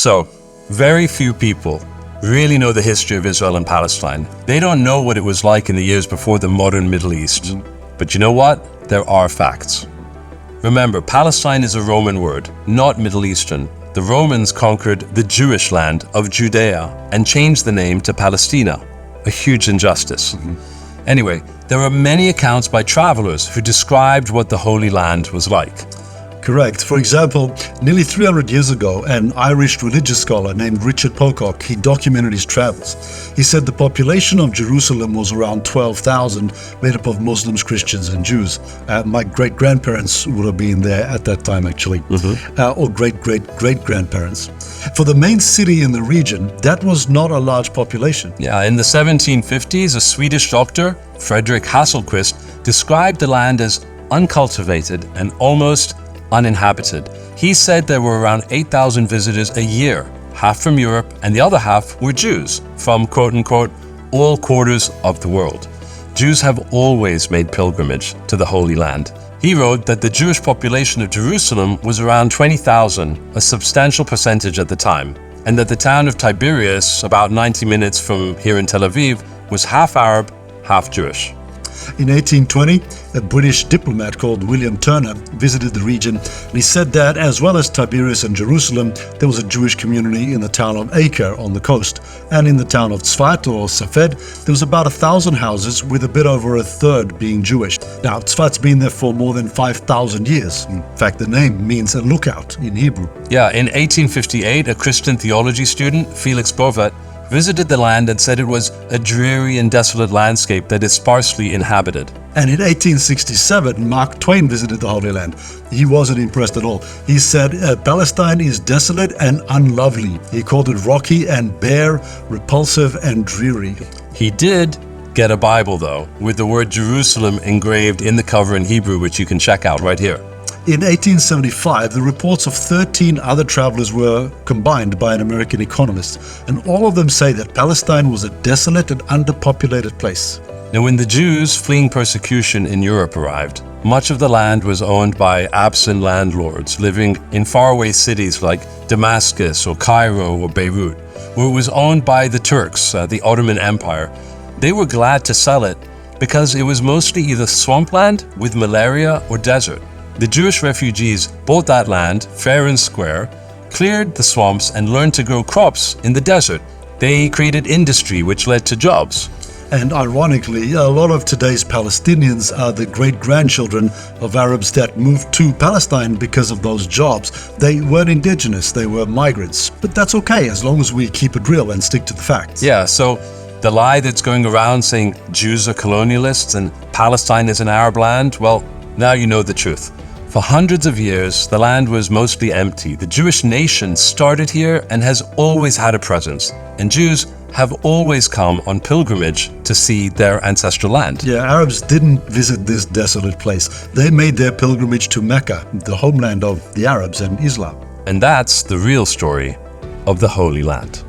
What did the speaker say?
So, very few people really know the history of Israel and Palestine. They don't know what it was like in the years before the modern Middle East. But you know what? There are facts. Remember, Palestine is a Roman word, not Middle Eastern. The Romans conquered the Jewish land of Judea and changed the name to Palestina. A huge injustice. Anyway, there are many accounts by travelers who described what the Holy Land was like. Correct. For example, nearly 300 years ago, an Irish religious scholar named Richard Pocock, he documented his travels. He said the population of Jerusalem was around 12,000, made up of Muslims, Christians, and Jews. My great-grandparents would have been there at that time, actually, or great-great-great-grandparents. For the main city in the region, that was not a large population. Yeah, in the 1750s, a Swedish doctor, Frederick Hasselquist, described the land as uncultivated and almost uninhabited. He said there were around 8,000 visitors a year, half from Europe and the other half were Jews from quote-unquote all quarters of the world. Jews have always made pilgrimage to the Holy Land. He wrote that the Jewish population of Jerusalem was around 20,000, a substantial percentage at the time, and that the town of Tiberias, about 90 minutes from here in Tel Aviv, was half Arab, half Jewish. In 1820, a British diplomat called William Turner visited the region, and he said that, as well as Tiberias and Jerusalem, there was a Jewish community in the town of Acre on the coast, and in the town of Tzfat or Safed, there was about 1,000 houses, with a bit over a third being Jewish. Now, Tzfat's been there for more than 5,000 years. In fact, the name means a lookout in Hebrew. Yeah, in 1858, a Christian theology student, Felix Bovet, visited the land and said it was a dreary and desolate landscape that is sparsely inhabited. And in 1867, Mark Twain visited the Holy Land. He wasn't impressed at all. He said, Palestine is desolate and unlovely. He called it rocky and bare, repulsive and dreary. He did get a Bible, though, with the word Jerusalem engraved in the cover in Hebrew, which you can check out right here. In 1875, the reports of 13 other travelers were combined by an American economist, and all of them say that Palestine was a desolate and underpopulated place. Now, when the Jews fleeing persecution in Europe arrived, much of the land was owned by absent landlords living in faraway cities like Damascus or Cairo or Beirut, where it was owned by the Turks, the Ottoman Empire. They were glad to sell it because it was mostly either swampland with malaria or desert. The Jewish refugees bought that land fair and square, cleared the swamps and learned to grow crops in the desert. They created industry which led to jobs. And ironically, a lot of today's Palestinians are the great-grandchildren of Arabs that moved to Palestine because of those jobs. They weren't indigenous, they were migrants. But that's okay as long as we keep it real and stick to the facts. Yeah, so the lie that's going around saying Jews are colonialists and Palestine is an Arab land, well, now you know the truth. For hundreds of years, the land was mostly empty. The Jewish nation started here and has always had a presence. And Jews have always come on pilgrimage to see their ancestral land. Yeah, Arabs didn't visit this desolate place. They made their pilgrimage to Mecca, the homeland of the Arabs and Islam. And that's the real story of the Holy Land.